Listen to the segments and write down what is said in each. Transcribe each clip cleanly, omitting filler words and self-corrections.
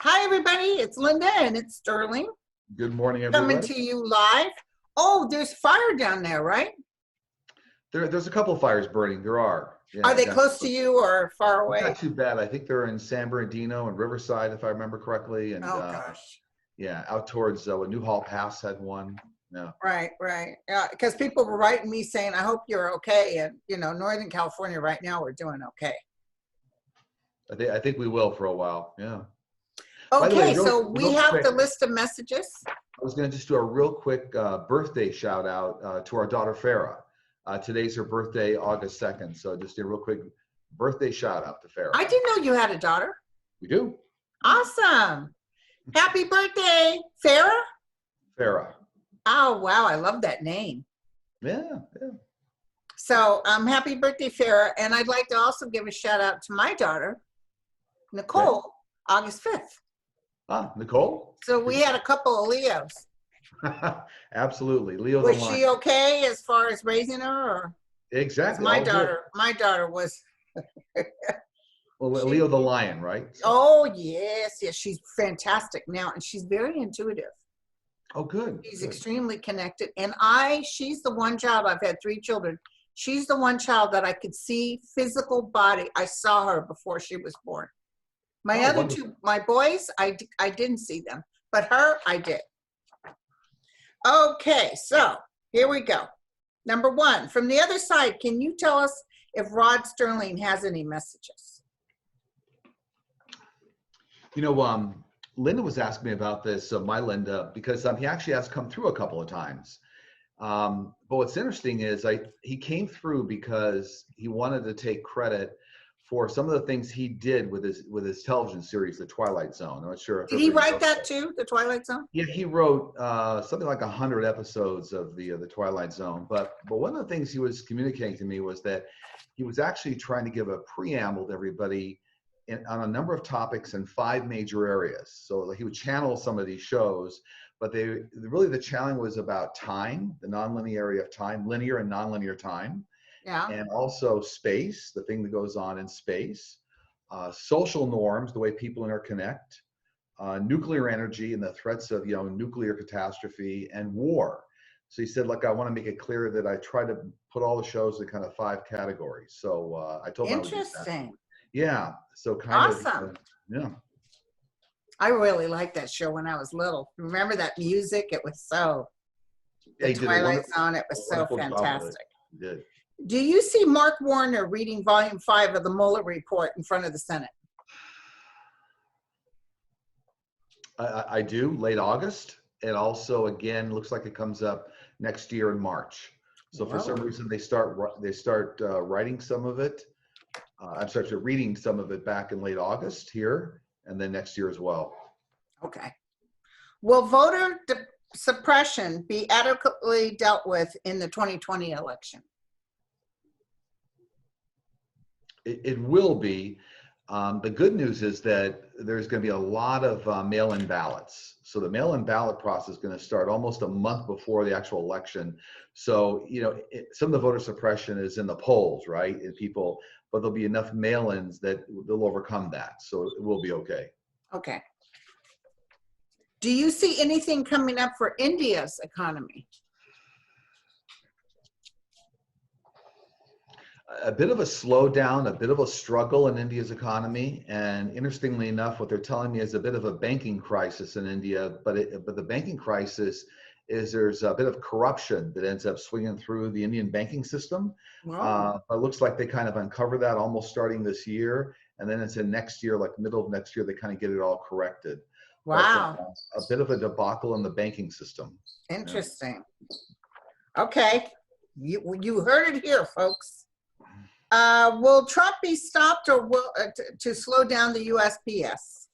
Hi, everybody. It's Linda and it's Sterling Good morning, coming everybody. to you live. Oh, there's fire down there, right? There's a couple fires burning. There are. Are Yeah, they close to definitely. you or far away? Not too bad. I think they're in San Bernardino and Riverside, if I remember correctly. And Oh, gosh. yeah, out towards Newhall Pass had one. Yeah, Right, right. Yeah, because people were writing me saying, I hope you're okay. And, Northern California right now, we're doing okay. I think we will for a while. Yeah. By the way, Okay, so we real have quick, the list of messages. I was going to just do a real quick birthday shout out to our daughter Farah. Today's her birthday, August 2nd. So just a real quick birthday shout out to Farah. I didn't know you had a daughter. We do. Awesome. Happy birthday, Farah. Farah. Oh, wow. I love that name. Yeah, yeah. So happy birthday, Farah. And I'd like to also give a shout out to my daughter, Nicole, Okay. August 5th. Ah, Nicole? So we had a couple of Leos. Absolutely. Leo the Was Lion. she okay as far as raising her? Or Exactly. my All good. daughter was, Well, Leo the Lion, right? So- oh, yes, she's fantastic now. And she's very intuitive. Oh, good. She's Good. extremely connected. And she's the one child, I've had 3 children. She's the one child that I could see physical body. I saw her before she was born. My Oh, other wonderful. 2, my boys, I didn't see them, but her, I did. Okay, so here we go. Number 1, from the other side, can you tell us if Rod Sterling has any messages? Linda was asking me about this, my Linda, because he actually has come through a couple of times. But what's interesting is he came through because he wanted to take credit for some of the things he did with his television series, The Twilight Zone. I'm not sure if Did he everybody write knows that too, The Twilight Zone? Yeah, he wrote something like 100 episodes of the Twilight Zone. But one of the things he was communicating to me was that he was actually trying to give a preamble to everybody on a number of topics in 5 major areas. So he would channel some of these shows, but really the challenge was about time, the nonlinearity of time, linear and nonlinear time. Yeah. And also space, the thing that goes on in space, social norms, the way people interconnect, nuclear energy and the threats of nuclear catastrophe, and war. So he said, look, I want to make it clear that I try to put all the shows in kind of 5 categories. So I told him I would do that. Interesting. Yeah. So kind Awesome. of, yeah. I really liked that show when I was little. Remember that music? It was so, Yeah, The he did a Twilight Zone, it was so wonderful job with it. fantastic. He did. Do you see Mark Warner reading volume 5 of the Mueller report in front of the Senate? I do, late August. And also, again, looks like it comes up next year in March. So for some reason, they start writing some of it. I'm sorry, reading some of it back in late August here, and then next year as well. Okay. Will voter suppression be adequately dealt with in the 2020 election? It will be. The good news is that there's going to be a lot of mail-in ballots. So the mail-in ballot process is going to start almost a month before the actual election. So, some of the voter suppression is in the polls, right? And but there'll be enough mail-ins that they'll overcome that. So it will be okay. Okay. Do you see anything coming up for India's economy? A bit of a slowdown, a bit of a struggle in India's economy. And interestingly enough, what they're telling me is a bit of a banking crisis in India. But the banking crisis is there's a bit of corruption that ends up swinging through the Indian banking system. Wow. But it looks like they kind of uncover that almost starting this year. And then it's in next year, like middle of next year, they kind of get it all corrected. Wow. But, a bit of a debacle in the banking system. Interesting. Yeah. Okay. You heard it here, folks. Will Trump be stopped or to slow down the USPS?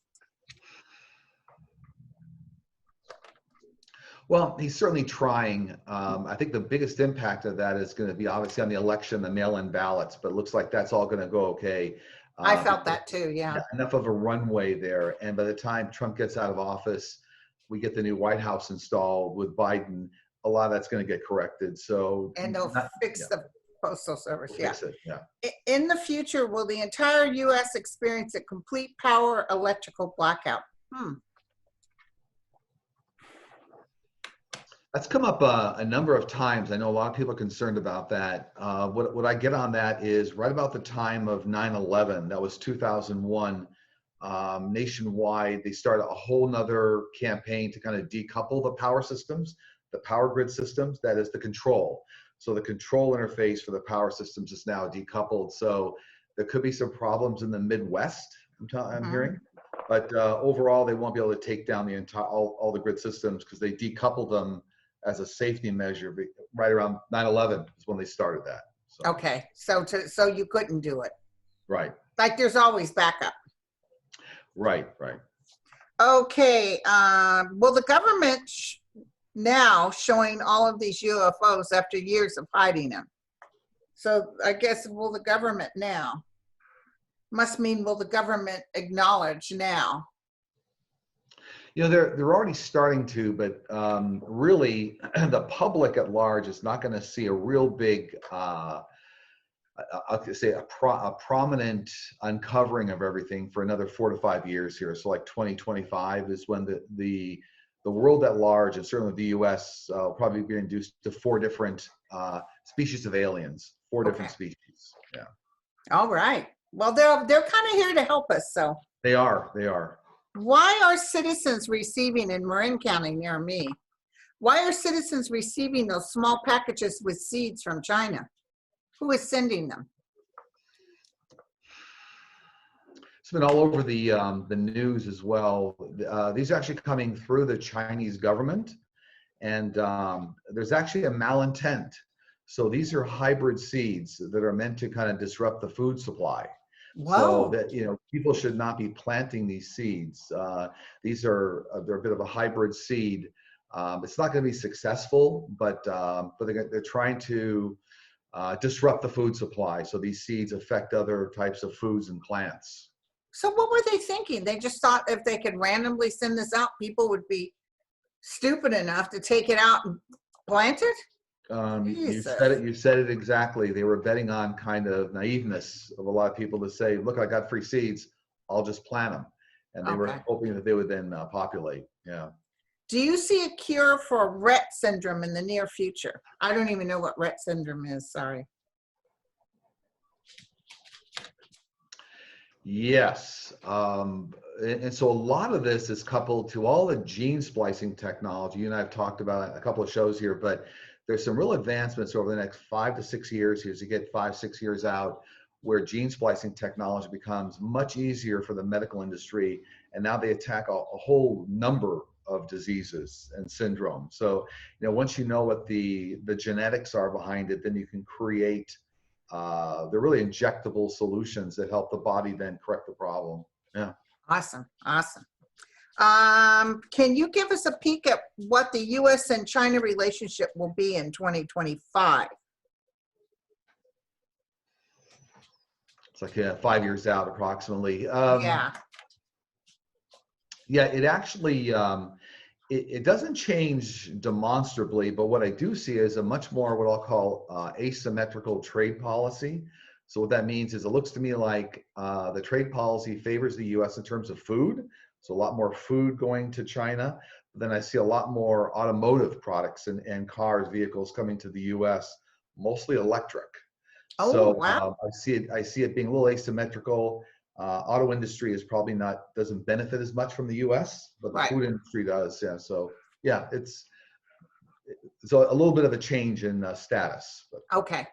Well, he's certainly trying. I think the biggest impact of that is going to be obviously on the election, the mail-in ballots, but it looks like that's all going to go okay. I felt that too, yeah. Enough of a runway there. And by the time Trump gets out of office, we get the new White House installed with Biden, a lot of that's going to get corrected. So, and they'll fix the Postal Service, fix it, yeah. In the future, will the entire U.S. experience a complete power electrical blackout? Hmm. That's come up a number of times. I know a lot of people are concerned about that. What I get on that is right about the time of 9/11, that was 2001, nationwide, they started a whole nother campaign to kind of decouple the power systems, the power grid systems, that is the control. So the control interface for the power systems is now decoupled. So there could be some problems in the Midwest, I'm Mhm. hearing. But overall, they won't be able to take down the entire all the grid systems because they decoupled them as a safety measure right around 9/11 is when they started that. So Okay, so you couldn't do it. right, Like there's always backup. right. Okay, well, the government now showing all of these UFOs after years of hiding them. So I guess, will the government now? Must mean, will the government acknowledge now? You know, they're already starting to, but really, the public at large is not going to see a real big, I'll say a prominent uncovering of everything for another 4 to 5 years here. So like 2025 is when the world at large, and certainly the U.S., will probably be introduced to 4 different species of aliens, 4 different Okay, species. Yeah, all right. Well, they're kind of here to help us. So they are. They are. why are citizens receiving in Marin County near me? Why are citizens receiving those small packages with seeds from China? Who is sending them? It's been all over the news as well. These are actually coming through the Chinese government, and there's actually a malintent. So these are hybrid seeds that are meant to kind of disrupt the food supply. So Whoa. that people should not be planting these seeds. These are they're a bit of a hybrid seed. It's not going to be successful, but they're trying to disrupt the food supply. So these seeds affect other types of foods and plants. So what were they thinking? They just thought if they could randomly send this out, people would be stupid enough to take it out and plant it? You Jesus. said it. You said it exactly. They were betting on kind of naiveness of a lot of people to say, "Look, I got free seeds. I'll just plant them," and they were Okay. hoping that they would then populate. Yeah. Do you see a cure for Rett syndrome in the near future? I don't even know what Rett syndrome is. Sorry. Yes. And so a lot of this is coupled to all the gene splicing technology. You and I have talked about a couple of shows here, but there's some real advancements over the next 5 to 6 years here as you get 5, 6 years out, where gene splicing technology becomes much easier for the medical industry. And now they attack a whole number of diseases and syndromes. So, once you know what the genetics are behind it, then you can create they're really injectable solutions that help the body then correct the problem. Yeah. Awesome. Awesome. Can you give us a peek at what the U.S. and China relationship will be in 2025? It's like 5 years out approximately. Yeah. Yeah, it actually it doesn't change demonstrably, but what I do see is a much more what I'll call asymmetrical trade policy. So what that means is it looks to me like the trade policy favors the U.S. in terms of food, so a lot more food going to China. But then I see a lot more automotive products and cars, vehicles coming to the U.S., mostly electric. Oh, So wow. I see it being a little asymmetrical. Auto industry is probably doesn't benefit as much from the U.S., but the Right. food industry does. Yeah. So yeah, it's a little bit of a change in status. But Okay.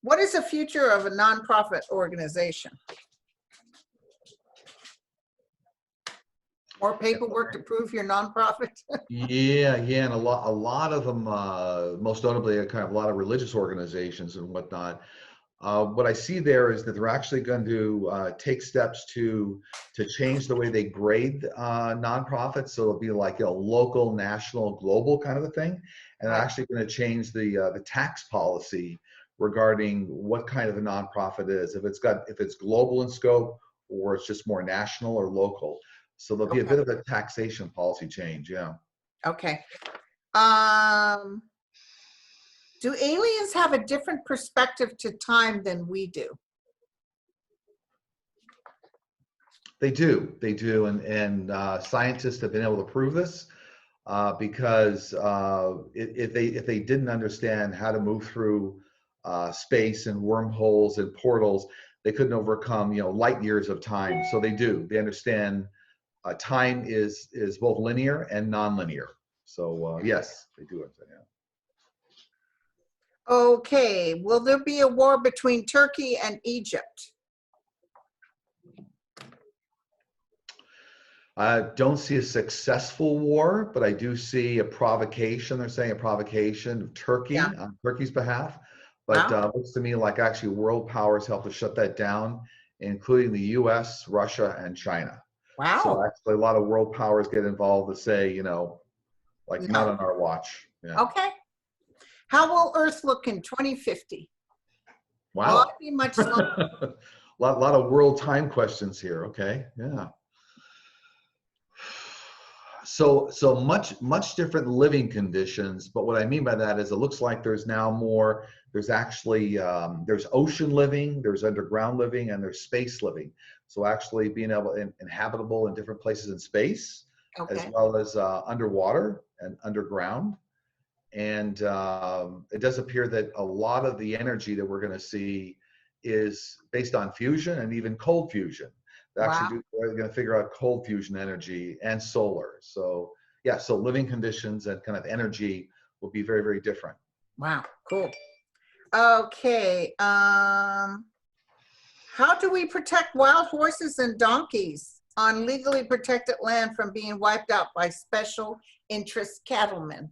What is the future of a nonprofit organization? More paperwork to prove you're nonprofit? yeah, and a lot of them, most notably, are kind of a lot of religious organizations and whatnot. What I see there is that they're actually going to take steps to change the way they grade nonprofits. So it'll be like a local, national, global kind of a thing, and they're Right. actually going to change the tax policy regarding what kind of a nonprofit is. If it's global in scope or it's just more national or local. So there'll be a Okay. bit of a taxation policy change. Yeah. Okay. Um, do aliens have a different perspective to time than we do? They do, and scientists have been able to prove this because if they didn't understand how to move through space and wormholes and portals, they couldn't overcome light years of time. So they do. They understand time is both linear and nonlinear. So yes, they do understand. Yeah. Okay, will there be a war between Turkey and Egypt? I don't see a successful war, but I do see a provocation. They're saying a provocation of Turkey Yeah. on Turkey's behalf. But Wow. looks to me like actually world powers helped to shut that down, including the U.S., Russia, and China. So Wow. actually a lot of world powers get involved to say, like not No. on our watch. Yeah. Okay. How will Earth look in 2050? Will it Wow. be much slower? lot of world time questions here. Okay. Yeah. So much different living conditions, but what I mean by that is it looks like there's now more. There's actually there's ocean living, there's underground living, and there's space living. So actually being able inhabitable in different places in space, as Okay. well as underwater and underground. And it does appear that a lot of the energy that we're going to see is based on fusion and even cold fusion. Wow. They're going to figure out cold fusion energy and solar. So yeah, so living conditions and kind of energy will be very, very different. Wow. Cool. Okay. How do we protect wild horses and donkeys on legally protected land from being wiped out by special interest cattlemen?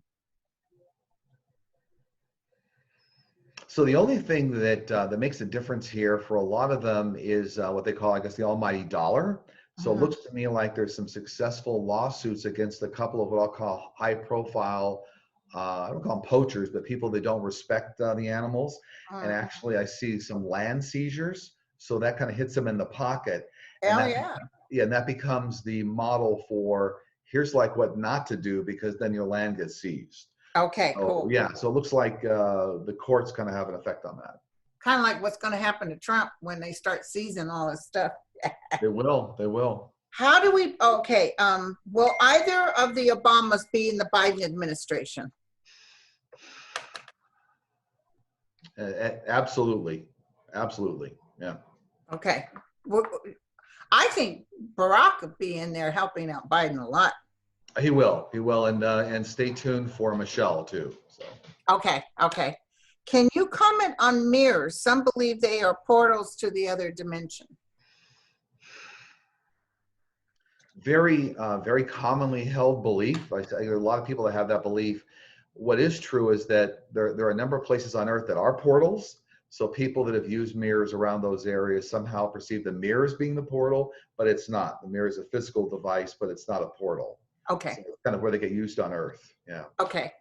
So the only thing that makes a difference here for a lot of them is what they call, I guess, the almighty dollar. So it looks to me like there's some successful lawsuits against a couple of what I'll call high-profile, I don't call them poachers, but people that don't respect the animals. And actually, I see some land seizures. So that kind of hits them in the pocket. And Hell that, yeah. yeah, and that becomes the model for here's like what not to do because then your land gets seized. Okay, So, cool. yeah, so it looks like the courts kind of have an effect on that. Kind of like what's going to happen to Trump when they start seizing all this stuff. They will. How do we, okay, will either of the Obamas be in the Biden administration? Absolutely. Yeah. Okay. I think Barack would be in there helping out Biden a lot. He will, and stay tuned for Michelle too. So. Okay. Can you comment on mirrors? Some believe they are portals to the other dimension. Very commonly held belief. There are a lot of people that have that belief. What is true is that there are a number of places on Earth that are portals. So people that have used mirrors around those areas somehow perceive the mirror as being the portal, but it's not. The mirror is a physical device, but it's not a portal. Okay. So it's kind of where they get used on Earth. Yeah. Okay.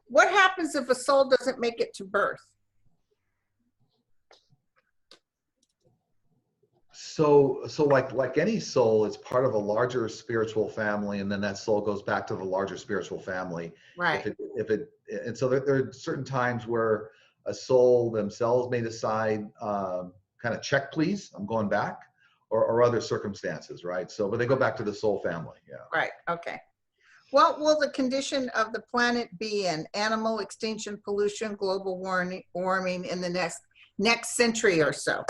What happens if a soul doesn't make it to birth? So like any soul, it's part of a larger spiritual family, and then that soul goes back to the larger spiritual family. Right. And so there are certain times where a soul themselves may decide, kind of check, please, I'm going back, or other circumstances, right? So, but they go back to the soul family. Yeah. Right. Okay. What will the condition of the planet be in? Animal extinction, pollution, global warming in the next century or so?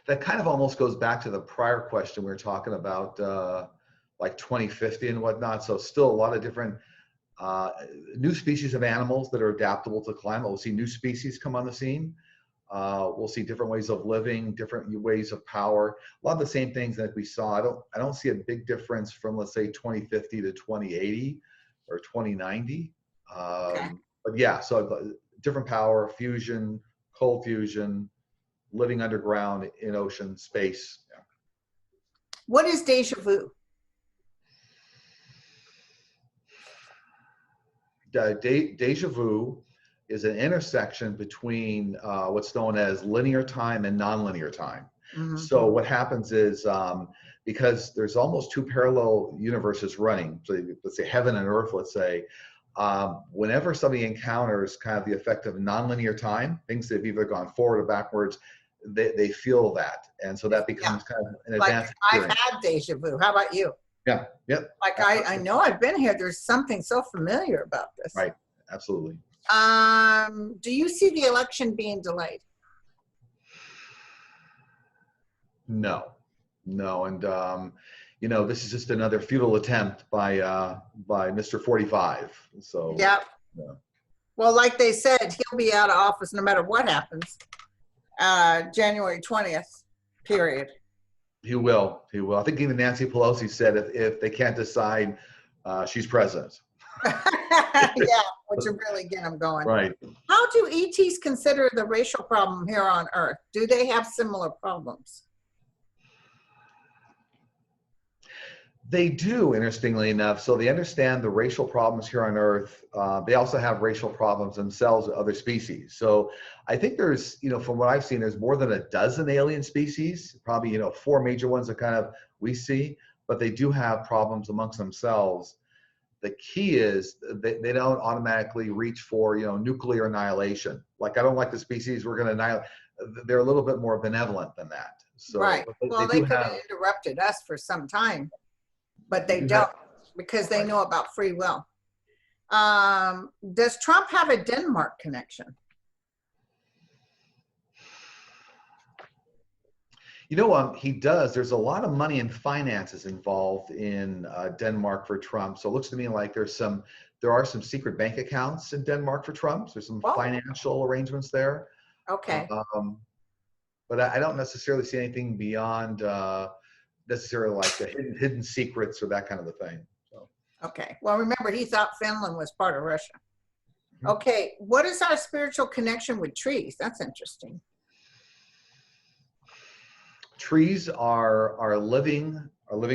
That kind of almost goes back to the prior question we were talking about, like 2050 and whatnot. So still a lot of different new species of animals that are adaptable to climate. We'll see new species come on the scene. We'll see different ways of living, different ways of power. A lot of the same things that we saw. I don't see a big difference from, let's say, 2050 to 2080 or 2090. Okay. But yeah, so different power, fusion, cold fusion, living underground, in ocean, space. Yeah. What is deja vu? Deja vu is an intersection between what's known as linear time and nonlinear time. Mm-hmm. So what happens is because there's almost two parallel universes running, so let's say heaven and earth, let's say, whenever somebody encounters kind of the effect of nonlinear time, things that have either gone forward or backwards, they feel that. And so that becomes kind of an Like advanced I've experience. had deja vu. How about you? Yeah, yep. Like I know I've been here. There's something so familiar about this. Right, absolutely. Do you see the election being delayed? No, no. And, you know, this is just another futile attempt by Mr. 45. So, Yeah. yeah. Well, like they said, he'll be out of office no matter what happens. January 20th, period. He will. He will. I think even Nancy Pelosi said if they can't decide, she's president. Yeah, which will really get them going. Right. How do ETs consider the racial problem here on Earth? Do they have similar problems? They do, interestingly enough. So they understand the racial problems here on Earth. They also have racial problems themselves with other species. So I think there's, you know, from what I've seen, there's more than a dozen alien species, probably, you know, 4 major ones that kind of we see, but they do have problems amongst themselves. The key is they don't automatically reach for, you know, nuclear annihilation. Like, I don't like the species, we're going to annihilate. They're a little bit more benevolent than that. So Right. Well, they do could have, have interrupted us for some time, but they don't because they know about free will. Does Trump have a Denmark connection? you know, he does. There's a lot of money and finances involved in Denmark for Trump. So it looks to me like there are some secret bank accounts in Denmark for Trump. There's some financial arrangements there. Okay. But I don't necessarily see anything beyond necessarily like the hidden secrets or that kind of a thing. So. Okay. Well, remember, he thought Finland was part of Russia. Okay. What is our spiritual connection with trees? That's interesting. Trees are living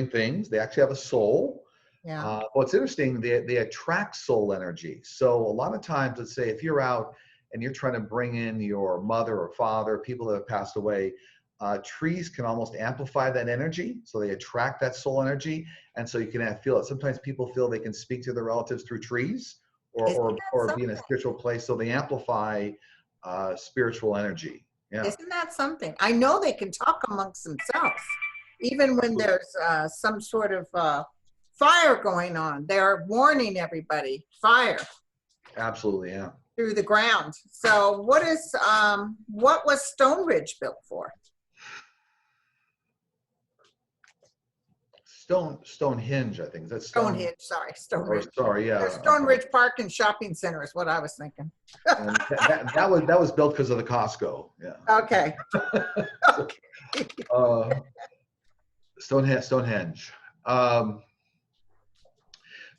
things. They actually have a soul. Yeah. What's interesting, they attract soul energy. So a lot of times, let's say if you're out and you're trying to bring in your mother or father, people that have passed away, trees can almost amplify that energy. So they attract that soul energy. And so you can feel it. Sometimes people feel they can speak to their relatives through trees or be in a spiritual place. So they amplify spiritual energy. Yeah. Isn't that something? I know they can talk amongst themselves, even when there's some sort of fire going on. They're warning everybody, fire. Absolutely, yeah. Through the ground. So what was Stone Ridge built for? Stonehenge, I think. That's Stonehenge, sorry, Stone Ridge. Sorry, yeah. Stone Ridge Park and Shopping Center is what I was thinking. that was built because of the Costco. Yeah. Okay. Stonehenge.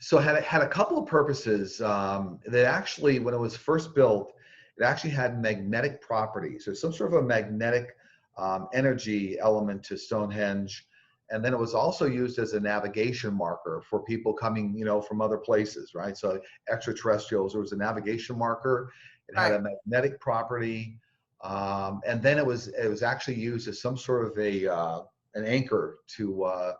So it had a couple of purposes. That actually, when it was first built, it actually had magnetic properties. There's some sort of a magnetic energy element to Stonehenge. And then it was also used as a navigation marker for people coming, you know, from other places, right? So extraterrestrials, there was a navigation marker. It had a magnetic property. And then it was actually used as some sort of an anchor to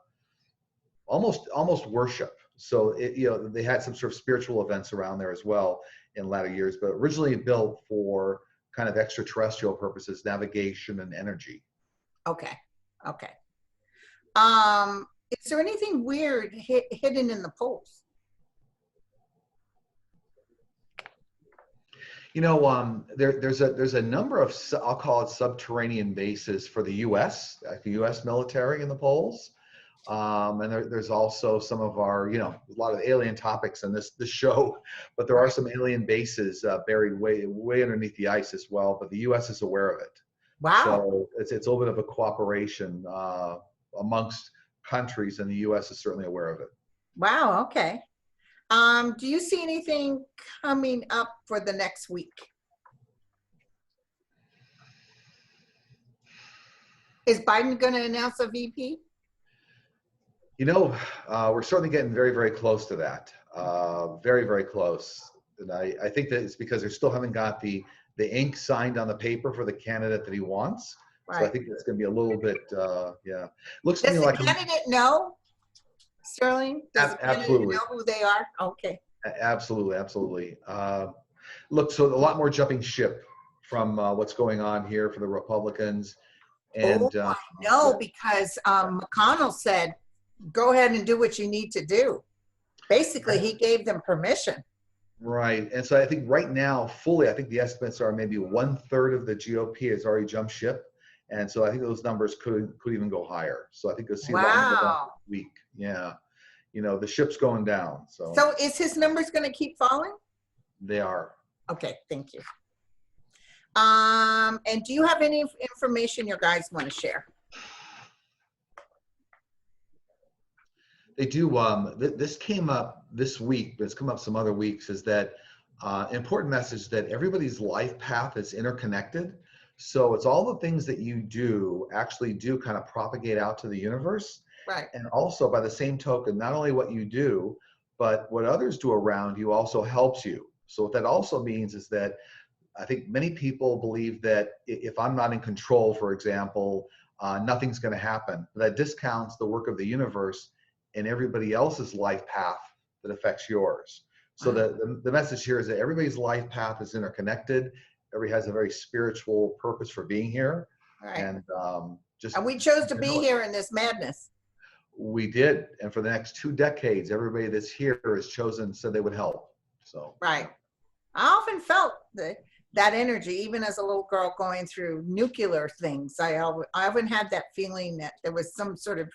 almost worship. So you know, they had some sort of spiritual events around there as well in latter years, but originally built for kind of extraterrestrial purposes, navigation and energy. Okay. Okay. Is there anything weird hidden in the poles? You know, there's a number of, I'll call it subterranean bases for the U.S. Military in the poles. And there's also some of our, you know, a lot of alien topics in this show, but there are some alien bases buried way underneath the ice as well. But the U.S. is aware of it. Wow. So it's a little bit of a cooperation amongst countries, and the U.S. is certainly aware of it. Wow. Okay. Do you see anything coming up for the next week? Is Biden going to announce a VP? You know, we're certainly getting very, very close to that. Very, very close. And I think that it's because they still haven't got the ink signed on the paper for the candidate that he wants. Right. So I think that's going to be a little bit, yeah. Looks to me like. Does the candidate know, Sterling? Does the candidate know who they are? Okay. Absolutely, absolutely. Look, so a lot more jumping ship from what's going on here for the Republicans. Oh, And I know, because McConnell said, go ahead and do what you need to do. Basically, he gave them permission. right. And so I think right now, fully, I think the estimates are maybe 1/3 of the GOP has already jumped ship. And so I think those numbers could even go higher. So I think you'll see a lot more Wow. this week. Yeah. The ship's going down. So So is his numbers going to keep falling? they are. Okay, thank you. And do you have any information you guys want to share? They do. This came up this week, but it's come up some other weeks, is that important message that everybody's life path is interconnected. So it's all the things that you do actually do kind of propagate out to the universe. Right. And also by the same token, not only what you do, but what others do around you also helps you. So what that also means is that I think many people believe that if I'm not in control, for example, nothing's going to happen. That discounts the work of the universe and everybody else's life path that affects yours. So the message here is that everybody's life path is interconnected. Everybody has a very spiritual purpose for being here. Right. And And we chose to be here in this madness. We did. And for the next 2 decades, everybody that's here has chosen, said they would help. So right. I often felt that energy, even as a little girl going through nuclear things. I often had that feeling that there was some sort of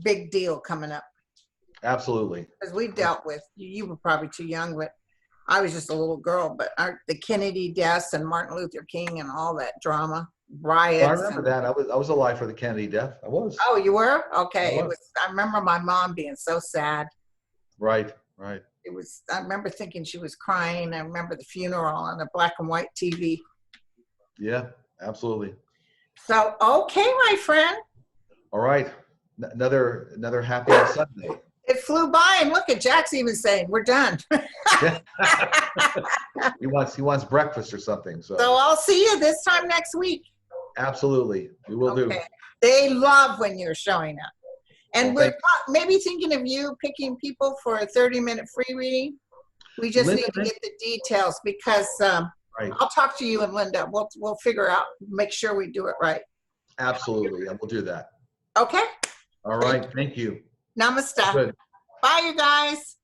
big deal coming up. Absolutely. Because we dealt with, you were probably too young, but I was just a little girl, but the Kennedy deaths and Martin Luther King and all that drama, riots. Well, I remember that. I was alive for the Kennedy death. I was. Oh, you were? Okay. I was. I remember my mom being so sad. Right. I remember thinking she was crying. I remember the funeral on the black and white TV. Yeah, absolutely. So, okay, my friend. All right. Another happy Sunday. It flew by, and look at Jack's even saying, we're done. He wants breakfast or something. So I'll see you this time next week. Absolutely. We will do. They love when you're showing up. And Well, we're maybe thinking of you picking people for a 30-minute free reading. We just need to get the details because right. I'll talk to you and Linda. We'll figure out, make sure we do it right. Absolutely. And we'll do that. Okay. All right. Thank you. Namaste. Good. Bye, you guys.